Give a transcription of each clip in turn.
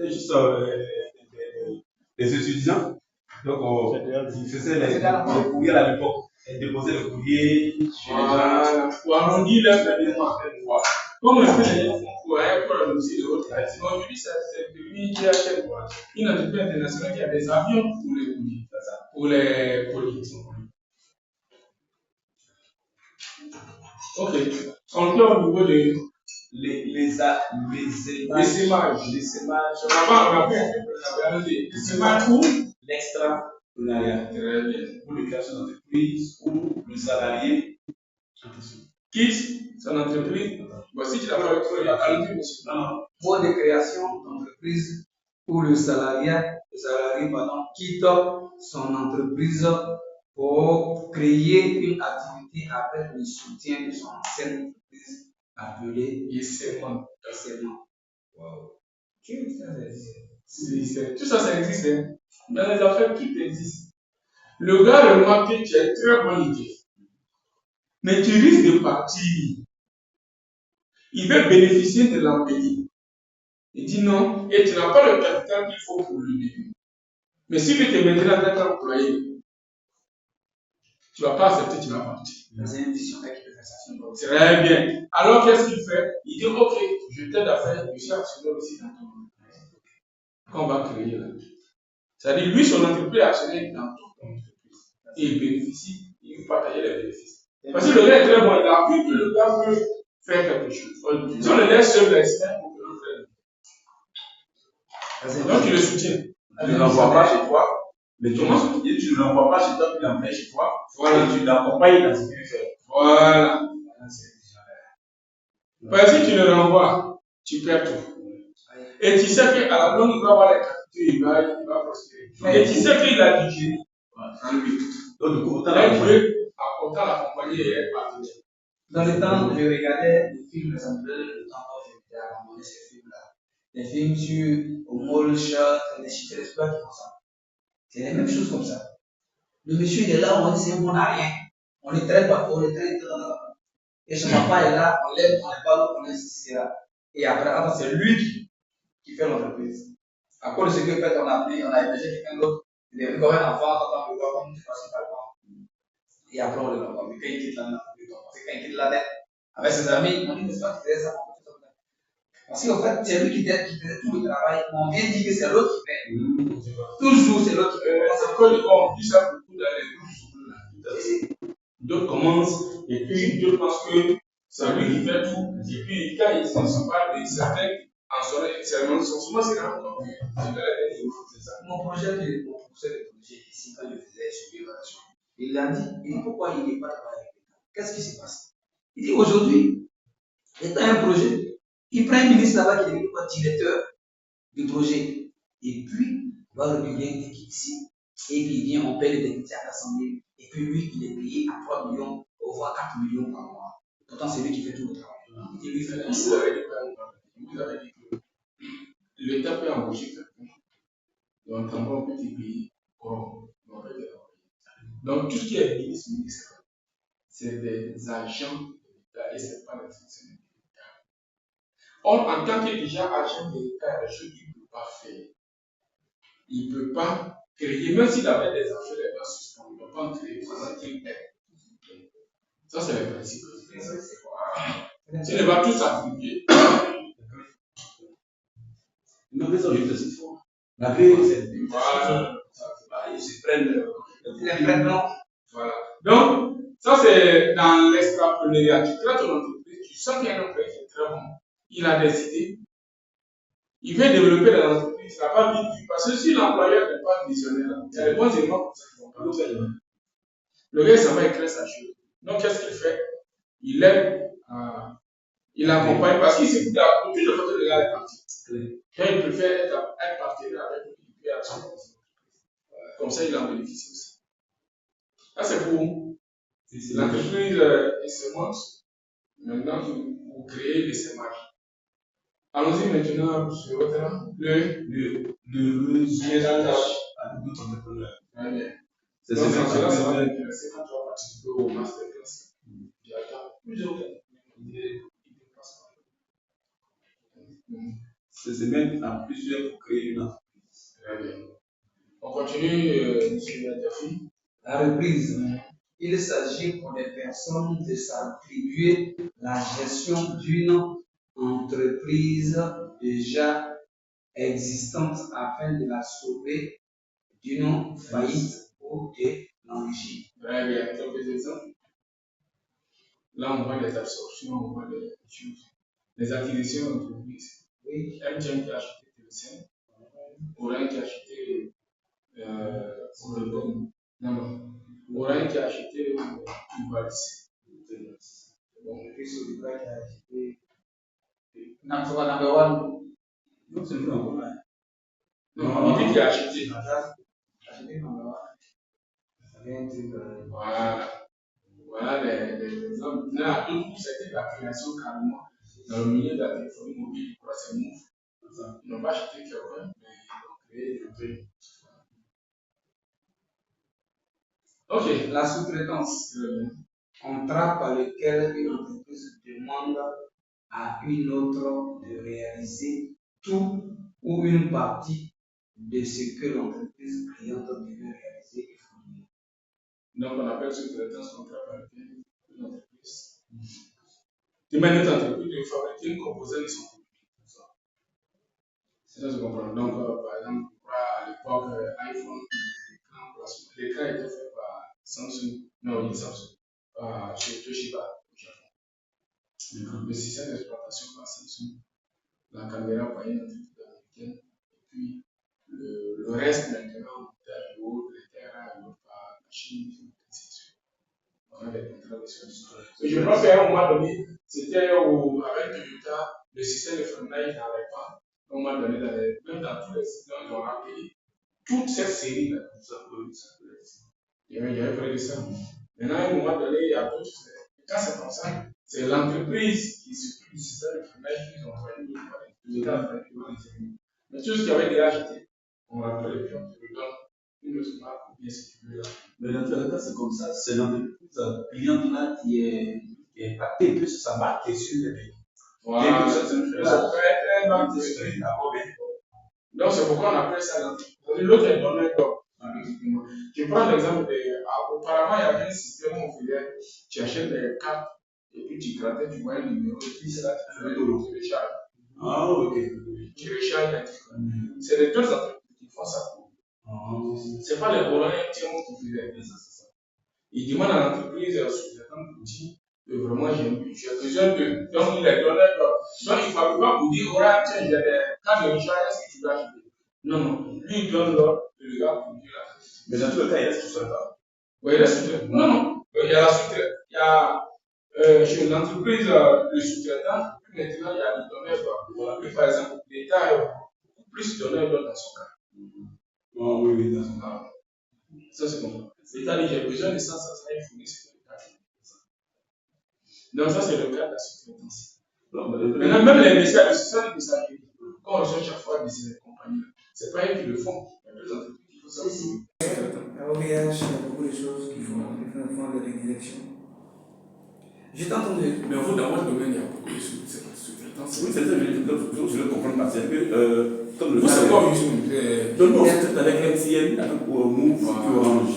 c'était juste des étudiants. Donc, ils faisaient les courriers à l'époque. Ils déposaient le courrier chez les gens. Pour arrondir leur événement. Comme le fait les gens font pour le dossier de votre accident, aujourd'hui, c'est devenu une entreprise internationale qui a des avions pour les courriers, pour les politiques. Ok. On fait au niveau de les sémages. On a fait les sémages pour l'extrapreneuriat. Très bien. Pour la création d'entreprise, où le salarié quitte son entreprise. Voici tu n'as pas allez-y, monsieur. Pour de création d'entreprise où le salarié quitte son entreprise pour créer une activité avec le soutien de son ancienne entreprise appelée ICMA. Wow. Tout ça, ça existe. Hein? Dans les affaires, tout existe. Le gars remarque que tu as une très bonne idée. Mais tu risques de partir. Il veut bénéficier de l'employé. Il dit non, et tu n'as pas le capital qu'il faut pour le début. Mais si tu te mettrais en tant qu'employé, tu ne vas pas accepter, tu vas partir. C'est une visionnaire qui peut faire ça. Très bien. Alors, qu'est-ce qu'il fait? Il dit ok, je t'aide à faire, je suis actionnaire aussi dans ton entreprise. Qu'on va créer là. C'est-à-dire, lui, son entreprise est actionnaire dans ton entreprise. Et il bénéficie, il veut partager les bénéfices. Parce que le gars est très bon, il a vu que le gars peut faire quelque chose. Si on le laisse seul, l'expert, on peut le faire. Donc, tu le soutiens. Tu ne l'envoies pas chez toi. Mais comment tu ne l'envoies pas chez toi, tu l'emmènes chez toi. Voilà. Et tu l'accompagnes dans ce qu'il fait. Voilà. Parce que si tu le renvoies, tu perds tout. Et tu sais qu'à la longue, il va avoir les capitaux, il va prospérer. Et tu sais qu'il a digéré en lui. Donc, du coup, autant l'accompagner et être partenaire. Dans le temps, je regardais des films, ça me donnait le temps quand j'étais à abandonner ces films-là. Des films sur Omol, Shark, des chiffres d'espoir qui font ça. C'est les mêmes choses comme ça. Le monsieur, il est là, on dit c'est bon, on n'a rien. On le traite pas, on le traite. Et son papa est là, on l'aide, on le parle, on insiste là. Et après, c'est lui qui fait l'entreprise. À cause de ce que fait, on a hébergé quelqu'un d'autre. Il est venu comme un enfant, quand on le voit, comme tu passes par le. Et après, on le renvoie. Mais quand il quitte la quand il quitte la tête, avec ses amis, on dit, mais c'est pas qui fait ça. Parce qu'en fait, c'est lui qui faisait tout le travail. On vient dire que c'est l'autre qui fait. Toujours, c'est l'autre qui fait. C'est encore le on dit ça beaucoup dans les groupes. D'autres commencent, et puis d'autres pensent que c'est lui qui fait tout. Et puis, quand ils ne sont pas des certains, en soirée, c'est souvent c'est grand. Mon projet de projet ici, quand je faisais sur l'évaluation, il a dit, pourquoi il n'est pas travaillé avec l'État? Qu'est-ce qui se passe? Il dit aujourd'hui, l'État a un projet, il prend un ministre là-bas qui est devenu directeur du projet, et puis il va recueillir une équipe ici, et puis il vient, on paye les techniciens à 400 000, et puis lui, il est payé à 3 millions, voire 4 millions par mois. Pourtant, c'est lui qui fait tout le travail. Et lui, fait vous avez dit que l'État peut embaucher quelqu'un, donc on peut te payer comme on peut te payer. Donc, tout ce qui est ministre, c'est des agents de l'État et ce n'est pas des fonctionnaires de l'État. Or, en tant que déjà agent de l'État, il y a des choses qu'il ne peut pas faire. Il ne peut pas créer, même s'il avait des affaires, il va suspendre, il ne peut pas en créer pendant qu'il est. Ça, c'est le principe. Tu ne vas tout s'attribuer. Une autre raison, juste cette fois. La grille, c'est. Voilà. Ils se prennent. Voilà. Donc, ça, c'est dans l'extrapreneuriat. Tu crées ton entreprise, tu sens qu'il y a un employé qui est très bon. Il a des idées. Il veut développer l'entreprise. Il n'a pas vite vu. Parce que si l'employeur n'est pas visionnaire, il y a des bons éléments pour ça qui vont pas le faire. Le gars, ça va écrire sa chose. Donc, qu'est-ce qu'il fait? Il aide à. Il accompagne parce qu'il s'est dit à plus de façon de gars est parti. Quand il préfère être partenaire avec lui, il peut actionner. Comme ça, il en bénéficie aussi. Ça, c'est pour l'entreprise et semences. Maintenant, vous créez des sémages. Allons-y maintenant sur le réseautage avec d'autres entrepreneurs. Très bien. C'est donc, ça, ça va t'intéresser quand tu vas participer au masterclass. Tu attends plusieurs temps. se mettre à plusieurs pour créer une entreprise. Très bien. On continue, M. Dafi. La reprise. Il s'agit pour les personnes de s'attribuer la gestion d'une entreprise déjà existante afin de la sauver d'une faillite ou de l'enrichir. Très bien. Quelques exemples. Là, on voit les absorptions, on voit les choses. Les acquisitions d'entreprises. Oui. MTN qui a acheté Télécom. Orange qui a acheté Orange qui a acheté Ivalice. Bon, et puis Sodica qui a acheté. Non, c'est pas number one. Non, c'est nous encore là. Non, il dit qu'il a acheté. Acheté number one. Ça vient de. Voilà les hommes. Là, d'autres, c'était la création carrément dans le milieu de la téléphonie mobile. Je crois que c'est Move. Ils n'ont pas acheté quelqu'un, mais ils ont créé des trucs. Ok. La sous-traitance. Contrat par lequel une entreprise demande à une autre de réaliser tout ou une partie de ce que l'entreprise cliente devait réaliser et fournir. Donc, on appelle sous-traitance contrat par lequel une entreprise demande à une entreprise de fabriquer une composante de son produit. C'est ça que je comprends. Donc, par exemple, à l'époque, iPhone, l'écran était fait par Samsung, non, il Samsung, chez Toshiba au Japon. Le système d'exploitation par Samsung, la caméra par une entreprise américaine, et puis le reste maintenant, les terrains par la Chine, ainsi de suite. On a des contrats de service. Je crois qu'à un moment donné, c'était avec Toyota, le système de freinage n'allait pas. À un moment donné, même dans tous les systèmes ils ont rappelé toute cette série là, ça peut il y avait près de ça. Maintenant, à un moment donné, il y a d'autres. Quand c'est comme ça, c'est l'entreprise qui s'occupe du système de freinage qu'ils ont travaillé l'État a fait mais tout ce qui avait déjà acheté, on rappelle et puis on te le donne une autre marque ou bien si tu veux là. Mais dans tous les cas, c'est comme ça. C'est l'entreprise cliente là qui est impactée, que ça marque sur les pays. Voilà, c'est une chose très mal. Donc, c'est pourquoi on appelle ça l'entreprise. L'autre est donné comme. Je prends l'exemple auparavant, il y avait un système où on faisait, tu achètes des cartes et puis tu grattais, tu vois un numéro et puis c'est là que tu fais le télécharge. Ah, ok. Tu recharges un truc. C'est les deux entreprises qui font ça. C'est pas les Orange qui faisaient ça. Ils demandent à l'entreprise sous-traitante pour dire que vraiment j'ai besoin de. Donc, il est donné. Donc, il ne faut pas vous dire Orange, tiens, j'ai des cartes de recharge, est-ce que tu peux acheter? Non. Lui, il donne l'ordre et le gars pour dire la chose. Mais dans tous les cas, il reste sous-traitant. Oui, il reste sous-traitant. Non. Il y a la sous-traitance. Il y a chez l'entreprise le sous-traitant, puis maintenant il y a le donneur. Voilà. Par exemple, l'État est beaucoup plus donneur dans son cas. Oh, oui, dans son cas. Ça, c'est bon. L'État dit j'ai besoin de ça, il fournit ce que l'État fait. Donc, ça, c'est le cas de la sous-traitance. Maintenant, même les messages, le système de messagerie, quand on reçoit chaque fois des compagnies, ce n'est pas eux qui le font. Il y a deux entreprises qui font ça aussi. OVH, il y a beaucoup de choses qui font des redirections. J'ai entendu. Mais vous, dans votre domaine, il y a beaucoup de sous-traitance. Oui, c'est ça, je le comprends pas. C'est que, comme le vous, c'est quoi, nous, on traite avec MTN, avec Move, puis Orange.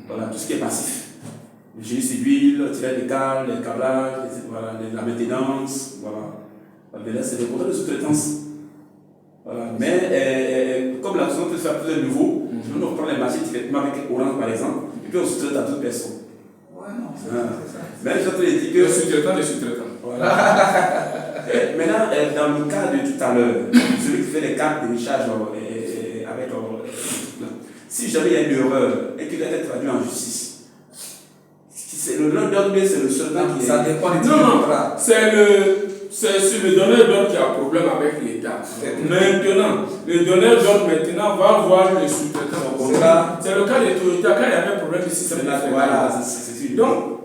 Voilà, tout ce qui est passif. Le génie civil, tirer les câbles, les câblages, voilà, la maintenance, voilà. Mais là, c'est des contrats de sous-traitance. Voilà. Mais comme la sous-traitance fait à plusieurs niveaux, nous, on prend les marchés directement avec Orange, par exemple, et puis on sous-traite à d'autres personnes. Ouais, non, c'est ça. Mais je te dis que. Le sous-traitant. Voilà. Maintenant, dans le cas de tout à l'heure, celui qui fait les cartes de recharge avec. Si jamais il y a une erreur et qu'il a été traduit en justice, c'est le donneur d'ordre, c'est le seul qui est. Ça dépend du contrat. C'est sur le donneur d'ordre qui a un problème avec l'État. Maintenant, le donneur d'ordre maintenant va voir le sous-traitant. C'est le cas de Toyota quand il y avait un problème de système. Voilà, c'est sûr. Donc,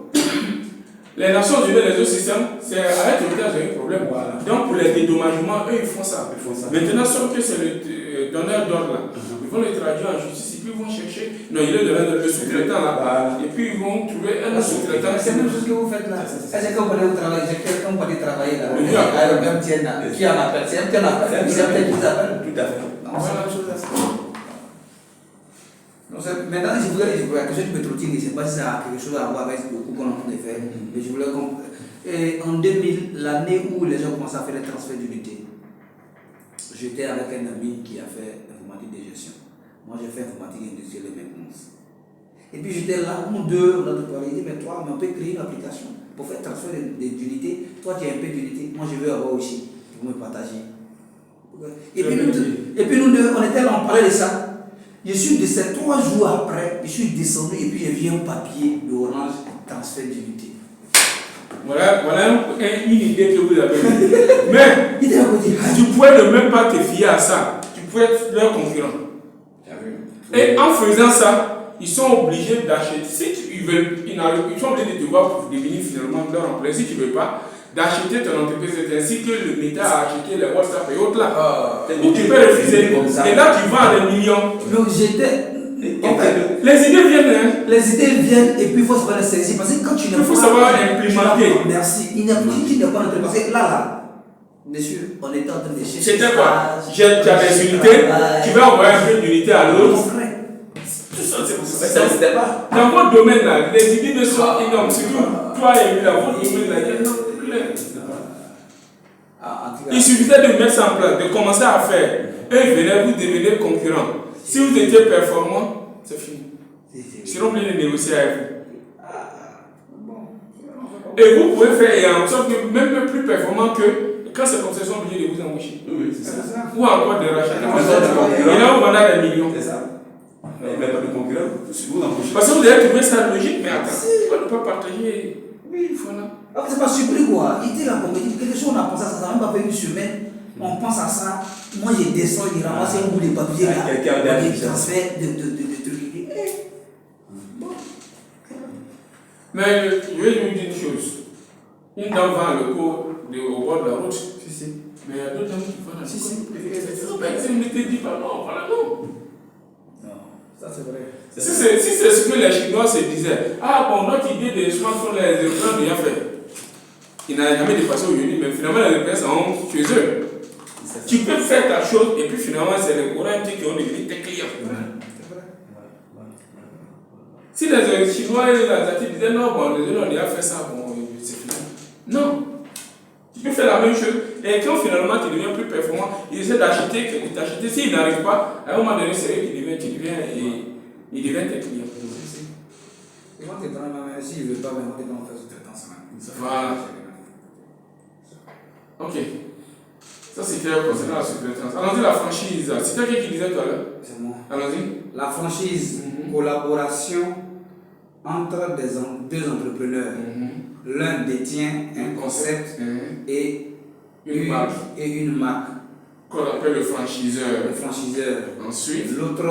les Nations Unies, les autres systèmes, c'est avec Toyota, j'ai un problème. Voilà. Donc, pour les dédommagements, eux, ils font ça. Maintenant, sauf que c'est le donneurs d'ordre là. Ils vont les traduire en justice et puis ils vont chercher. Non, il est le sous-traitant là. Et puis ils vont trouver un sous-traitant. C'est la même chose que vous faites là. C'est quand on est au travail, j'ai quelqu'un qui va travailler là. Oui, Qui en appelle. C'est un qui en appelle. C'est un qui appelle. Tout à fait. Non, c'est la même chose là. Maintenant, je voulais la question du pétrolier, je ne sais pas si ça a quelque chose à voir avec beaucoup qu'on est en train de faire, mais je voulais comprendre. En 2000, l'année où les gens commencent à faire les transferts d'unité, j'étais avec un ami qui a fait informatique de gestion. Moi, j'ai fait informatique industrielle et maintenance. Et puis j'étais là, on a parlé, il dit, mais toi, on peut créer une application pour faire transfert d'unité. Toi, tu as un peu d'unité, moi, je veux avoir aussi, pour me partager. Et puis nous deux, on était là, on parlait de ça. Je suis descendu 3 jours après, je suis descendu et puis j'ai vu un papier de Orange transfert d'unité. Voilà une idée que vous avez eue. Mais tu pouvais ne même pas te fier à ça. Tu pouvais être leur concurrent. Et en faisant ça, ils sont obligés d'acheter. Si ils sont obligés de te voir pour devenir finalement leur employé. Si tu ne veux pas, d'acheter ton entreprise, c'est ainsi que le Meta a acheté les WhatsApp et autres là. Et tu peux refuser. Et là, tu vends des millions. Donc j'étais. Les idées viennent. Hein? Les idées viennent et puis il faut savoir les saisir. Parce que quand tu n'as pas. Il faut savoir implémenter. Merci. Il n'y a plus qui n'est pas notre. Parce que là, monsieur, on était en train de chercher. C'était quoi? Tu as des unités, tu vas envoyer un peu d'unité à l'autre. Tout ça, c'est pour ça. Ça n'existait pas. Dans votre domaine là, les idées ne sont énormes. Surtout toi et lui, dans votre domaine là, il y a il suffisait de mettre ça en place, de commencer à faire. Et vous devenez concurrent. Si vous étiez performant, c'est fini. Sinon, vous allez négocier avec vous. Et vous pouvez faire en sorte que même plus performant que quand ces concessions sont obligées de vous embaucher. Oui, c'est ça. Ou encore de racheter. Et là, vous vendez des millions. C'est ça. Mais pas de concurrent, vous embauchez. Parce que vous avez trouvé ça logique, mais attends, on ne peut pas partager. Oui, il faut là. C'est pas surpris quoi. Il dit là, quelque chose, on a pensé à ça, ça n'a même pas fait une semaine. On pense à ça. Moi, je descends, il ramasse un bout de papier là. Il transfère de trucs. Mais je vais vous dire une chose. Une dame vend le pot au bord de la route. Mais il y a d'autres dames qui vendent la route. Si on ne te dit pas non, voilà non. Non, ça c'est vrai. Si c'est ce que les Chinois se disaient, ah bon, notre idée des smartphones, les Européens ont déjà fait. Il n'a jamais dépassé aujourd'hui, mais finalement les Européens sont chez eux. Tu peux faire ta chose et puis finalement c'est les Coréens qui ont devenu tes clients. Si les Chinois et les Asiatiques disaient non, bon, les autres ont déjà fait ça, bon, c'est fini. Non. Tu peux faire la même chose et quand finalement tu deviens plus performant, ils essaient d'acheter, t'acheter. S'ils n'arrivent pas, à un moment donné, c'est eux qui deviennent tes clients. Ils vont te prendre ma main, s'ils ne veulent pas, mais ils vont te prendre en faire sous-traitance. Voilà. Ok. Ça c'est clair concernant la sous-traitance. Allons-y, la franchise. C'était qui disait tout à l'heure? C'est moi. Allons-y. La franchise, collaboration entre deux entrepreneurs. L'un détient un concept et une marque. Qu'on appelle le franchiseur. Ensuite, l'autre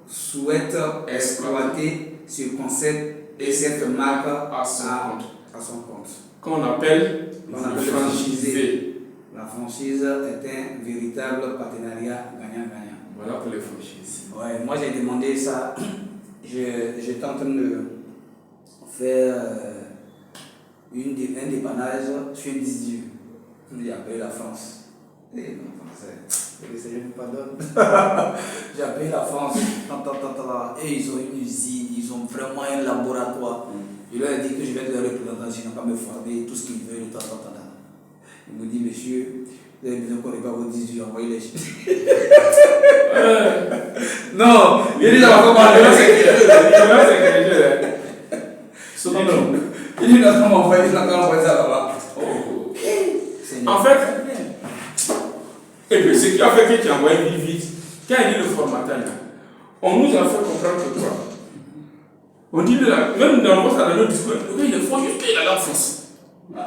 souhaite exploiter ce concept et cette marque à son compte. Qu'on appelle le franchisé. La franchise est un véritable partenariat gagnant-gagnant. Voilà pour les franchises. Ouais, moi j'ai demandé ça. J'étais en train de faire un dépannage sur un disque. J'ai appelé la France. Et non, français. Je ne pardonne. J'ai appelé la France. Et ils ont une usine, ils ont vraiment un laboratoire. Je leur ai dit que je vais être leur représentant, je n'ai pas me former, tout ce qu'ils veulent. Il me dit, monsieur, vous avez besoin qu'on n'ait pas vos 18, envoyez les chiffres. Non, il dit, ça va comment il dit, là, comment envoyer ça là-bas. En fait, et puis ce qui a fait que tu as envoyé vite, quand il dit le formatage, on nous a fait comprendre que quoi. On dit, même dans notre discours, il faut juste qu'il a la force.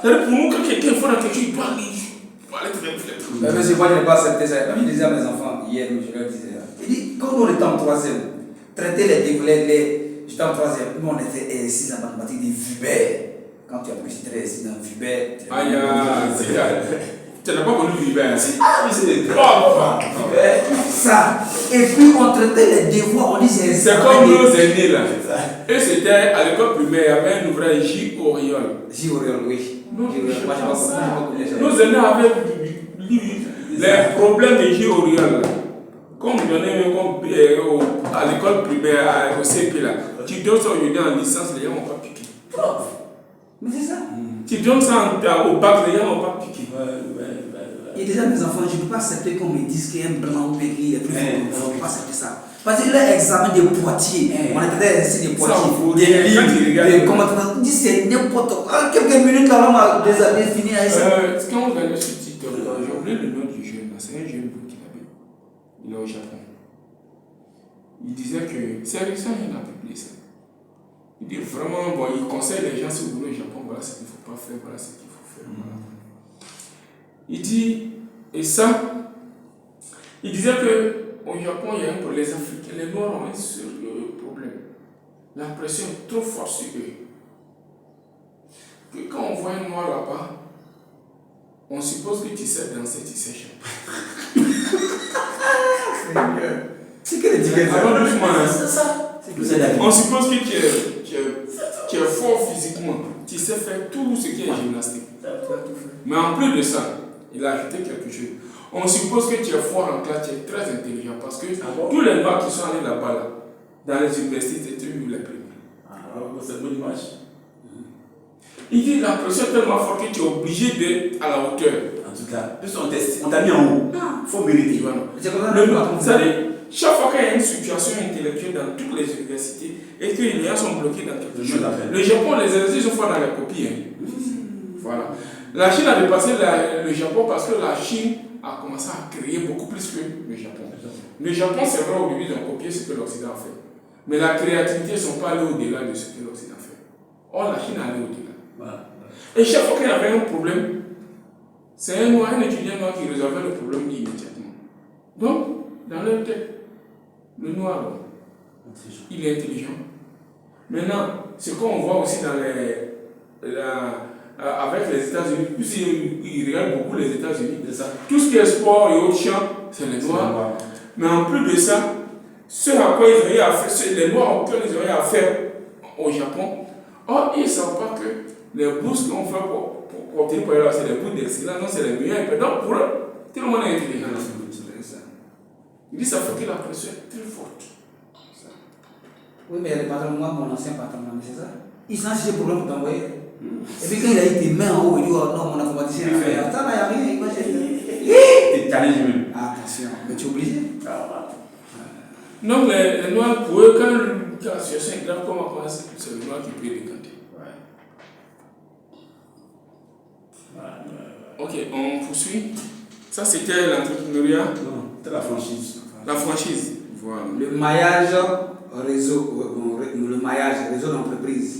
C'est-à-dire pour nous, quand quelqu'un fait quelque chose, il doit aller très vite. Mais monsieur, moi je n'ai pas accepté ça. Comme je disais à mes enfants hier, je leur disais. Il dit, quand on était en 3e, traiter j'étais en 3e, nous on était exercices en mathématiques des Vubert. Quand tu as pu citer exercices dans Vubert, Tu n'as pas connu l'hiver ainsi. Ah, mais c'est Ça. Et puis on traitait les devoirs, on disait c'est comme nos aînés là. Eux c'était à l'école primaire, il y avait un ouvrage J. Oriol. J. Oriol, oui. Non, J. Oriol, moi je pense que nos aînés avaient les problèmes de J. Oriol. Comme on donnait à l'école primaire, au CP là. Tu donnes ça aujourd'hui en licence, les gens n'ont pas piqué. Mais c'est ça. Tu donnes ça au bac, les gens n'ont pas piqué. Et déjà, mes enfants, je ne peux pas accepter qu'on me dise qu'il y a un blanc ou qu'il y a plus fort. Je ne peux pas accepter ça. Parce que l'examen de Poitiers, on était ainsi de Poitiers, des livres, comment on dit c'est n'importe quoi. Quelques minutes là, on a déjà fini à ça. Quand vous allez sur TikTok, j'ai oublié le nom du jeune, c'est un jeune burkinabé. Il est au Japon. Il disait que c'est récent, il a publié ça. Il dit vraiment, bon, il conseille les gens, si vous voulez au Japon, voilà ce qu'il ne faut pas faire, voilà ce qu'il faut faire. Voilà. Il dit, et ça, il disait qu'au Japon, il y a un problème, les Africains, les Noirs ont un sérieux problème. La pression est trop forte sur eux. Que quand on voit un Noir là-bas, on suppose que tu sais danser, tu sais chanter. C'est quelle étiquette? Alors, doucement, c'est ça. on suppose que tu es fort physiquement, tu sais faire tout ce qui est gymnastique. Mais en plus de ça, il a ajouté quelque chose. On suppose que tu es fort en classe, tu es très intelligent parce que tous les Noirs qui sont allés là-bas, là, dans les universités, tu es les premiers. C'est une bonne image. Il dit la pression est tellement forte que tu es obligé d'être à la hauteur. En tout cas, on t'a mis en haut. Il faut mériter. C'est-à-dire, chaque fois qu'il y a une situation intellectuelle dans toutes les universités et que les gens sont bloqués dans quelque chose, le Japon, les exercices sont dans les copies. Voilà. La Chine a dépassé le Japon parce que la Chine a commencé à créer beaucoup plus que le Japon. Le Japon, c'est vrai, au début, ils ont copié ce que l'Occident a fait. Mais la créativité ne sont pas allés au-delà de ce que l'Occident a fait. Or, la Chine est allée au-delà. Voilà. Et chaque fois qu'il y avait un problème, c'est un étudiant noir qui résolvait le problème immédiatement. Donc, dans leur tête, le noir, il est intelligent. Maintenant, ce qu'on voit aussi dans avec les États-Unis, puisqu'ils regardent beaucoup les États-Unis, tout ce qui est sport et autres champs, c'est les noirs. Mais en plus de ça, ce à quoi ils auraient à faire, les noirs auxquels ils auraient à faire au Japon, or ils ne savent pas que les bourses qu'on fait pour obtenir pour aller, c'est les bourses d'excellence, non, c'est les meilleurs. Donc pour eux, tout le monde est intelligent. Il dit ça fait que la pression est très forte. Oui, mais le patron, moi, mon ancien patron, c'est ça. Il s'en cherche pour l'homme t'envoyer. Et puis quand il a eu tes mains en haut, il dit oh non, mon informaticien a fait. Attends, là, il n'y a rien. T'es challenge même. Attention, mais tu es obligé. Donc les noirs, pour eux, quand la situation est grave, comment commencer, c'est le noir qui peut décanter. Ok, on poursuit. Ça, c'était l'entrepreneuriat. Non, c'était la franchise. La franchise. Voilà. Le maillage réseau d'entreprise.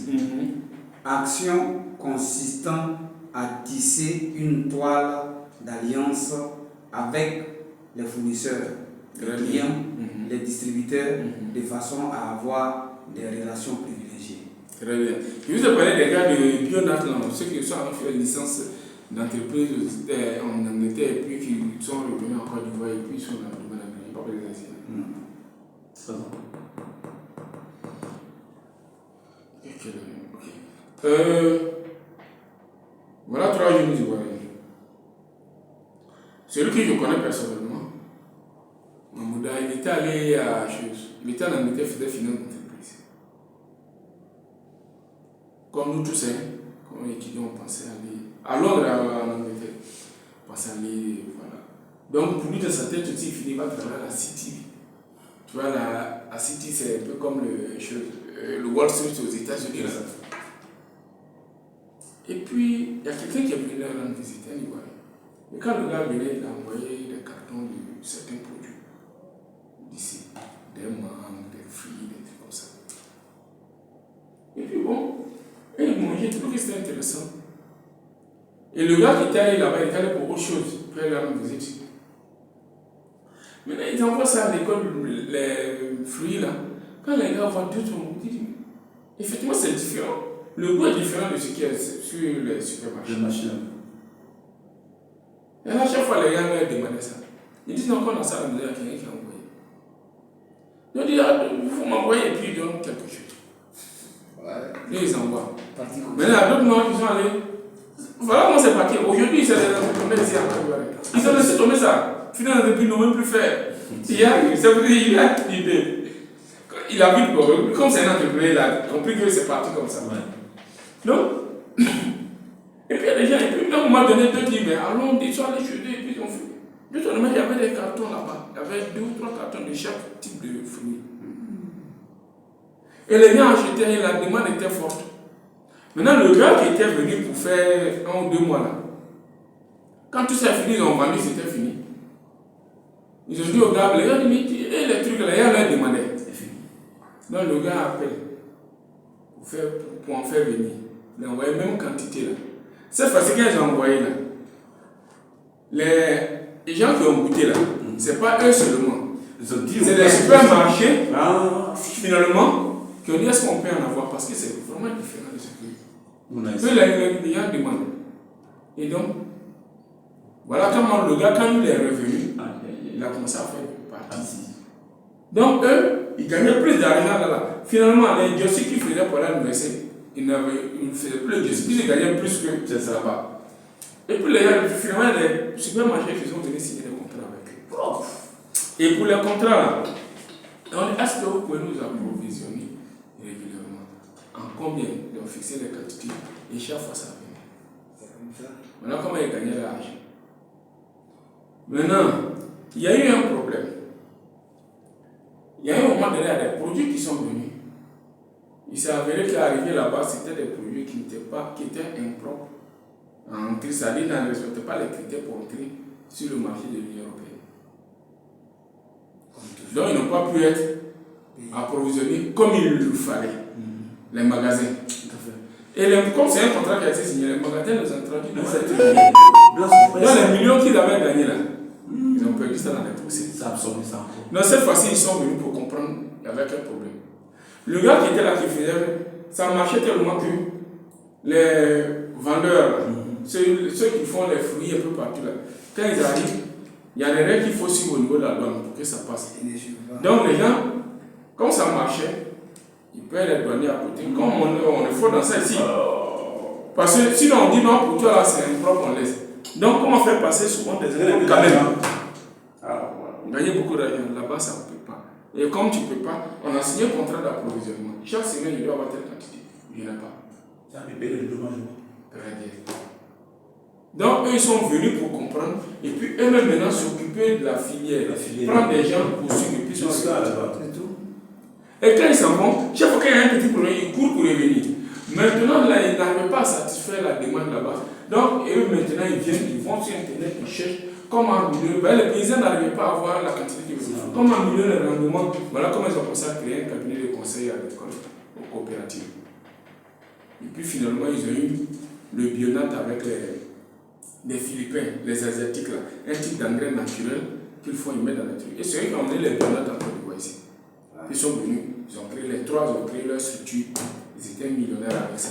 Action consistant à tisser une toile d'alliance avec les fournisseurs, les clients, les distributeurs, de façon à avoir des relations privilégiées. Très bien. Je vous ai parlé des gars de Bionat, ceux qui sont en fait licence d'entreprise en Angleterre et puis qui sont revenus en Côte d'Ivoire et puis ils sont dans le domaine agricole. Pas les anciens. Voilà 3 jeunes Ivoiriens. Celui que je connais personnellement, Mahmouda, il était allé à chose. Il était en Angleterre, il faisait finance d'entreprise. Comme nous tous, comme étudiants, on pensait aller à Londres, en Angleterre. On pensait aller, voilà. Donc pour lui, dans sa tête, aussi, il finit par travailler à la City. Tu vois, la City, c'est un peu comme le Wall Street aux États-Unis. Et puis, il y a quelqu'un qui est venu là visiter un Ivoirien. Et quand le gars venait, il a envoyé des cartons de certains produits d'ici, des mangues, des fruits, des trucs comme ça. Et puis bon, il mangeait, tout que c'était intéressant. Et le gars qui était allé là-bas, il était allé pour autre chose, puis il a rendre visite. Maintenant, il envoie ça à l'école, les fruits là. Quand les gars voient d'autres, ils disent, effectivement, c'est différent. Le goût est différent de ce qu'il y a sur les supermarchés. Et à chaque fois, les gens leur demandaient ça. Ils disent non, qu'on a ça, il y a quelqu'un qui a envoyé. Ils ont dit, ah, il faut m'envoyer et puis ils donnent quelque chose. Et ils envoient. Maintenant, il y a d'autres noms qui sont allés. Voilà comment c'est parti. Aujourd'hui, c'est les entrepreneurs ici à Côte. Ils ont laissé tomber ça. Finalement, depuis, ils n'ont même plus fait. C'est vrai, il a l'idée. Il a vu, comme c'est un entrepreneur, il a compris que c'est parti comme ça. Donc, et puis il y a des gens, et puis à un moment donné, ils disent, mais allons, ils sont allés chez eux, et puis ils ont fait. Justement, il y avait des cartons là-bas. Il y avait 2 ou 3 cartons de chaque type de fruit. Et les gens achetaient, et la demande était forte. Maintenant, le gars qui était venu pour faire 1 ou 2 mois là, quand tout ça est fini, ils ont vendu, c'était fini. Ils ont dit au gars, les gars, et les trucs là, il y a leur demandé. Donc le gars appelle pour en faire venir. Il a envoyé la même quantité là. Cette fois-ci, quand ils ont envoyé là, les gens qui ont goûté là, c'est pas eux seulement. C'est des supermarchés, finalement, qui ont dit est-ce qu'on peut en avoir parce que c'est vraiment différent de ce que les gens demandent. Et donc, voilà comment le gars, quand il est revenu, il a commencé à faire une partie. Donc, eux, ils gagnaient plus d'argent là. Finalement, les dossiers qu'ils faisaient pour l'université, ils ne faisaient plus de dossiers, ils gagnaient plus que ça là-bas. Et puis, finalement, les supermarchés qui sont venus signer des contrats avec eux. Et pour les contrats là, on dit est-ce que vous pouvez nous approvisionner régulièrement? En combien? Ils ont fixé les quantités et chaque fois ça venait. C'est comme ça. Maintenant, comment ils gagnaient l'argent? Maintenant, il y a eu un problème. Il y a eu un moment donné, il y a des produits qui sont venus. Il s'est avéré qu'arrivé là-bas, c'était des produits qui étaient impropres à entrer. C'est-à-dire qu'ils ne respectaient pas les critères pour entrer sur le marché de l'Union européenne. Donc, ils n'ont pas pu être approvisionnés comme il le fallait, les magasins. Et comme c'est un contrat qui a été signé, les magasins les ont traduits dans les millions qu'ils avaient gagnés là. Ils ont perdu ça dans les procès. Ça absorbe ça. Donc cette fois-ci, ils sont venus pour comprendre qu'il y avait quel problème. Le gars qui était là, qui faisait, ça marchait tellement que les vendeurs, ceux qui font les fruits un peu partout là, quand ils arrivent, il y a des règles qu'il faut suivre au niveau de la douane pour que ça passe. Donc les gens, comme ça marchait, ils peuvent les douaniers à côté. Comme on est fort dans ça ici. Parce que sinon on dit non, pour toi là c'est impropre, on laisse. Donc comment faire passer souvent des éléments quand même. Gagner beaucoup d'argent, là-bas ça ne peut pas. Et comme tu ne peux pas, on a signé un contrat d'approvisionnement. Chaque semaine, il doit avoir telle quantité. Il n'y en a pas. Ça me paye le dommage. Très bien. Donc, eux, ils sont venus pour comprendre. Et puis, eux-mêmes, maintenant, s'occuper de la filière. Prendre des gens pour suivre. Et puis, et quand ils s'en vont, chaque fois qu'il y a un petit problème, ils courent pour revenir. Maintenant, là, ils n'arrivent pas à satisfaire la demande là-bas. Donc, eux, maintenant, ils viennent, ils vont sur Internet, ils cherchent comment améliorer. Les paysans n'arrivaient pas à avoir la quantité qu'ils veulent. Comment améliorer le rendement. Voilà comment ils ont commencé à créer un cabinet de conseil agricole aux coopératives. Et puis, finalement, ils ont eu le Bionat avec les Philippins, les Asiatiques, là, un type d'engrais naturel qu'il faut y mettre dans la truc. Et c'est eux qui ont amené les Bionat en Côte d'Ivoire ici. Ils sont venus, ils ont créé les trois, ils ont créé leur structure, ils étaient millionnaires avec ça.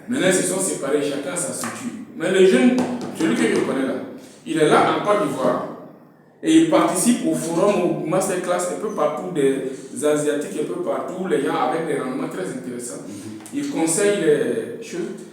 Maintenant, ils se sont séparés, chacun sa structure. Mais le jeune, celui que je connais là, il est là en Côte d'Ivoire. Et il participe au forum, au masterclass, un peu partout, des Asiatiques, un peu partout, les gens avec des rendements très intéressants. Il conseille les choses.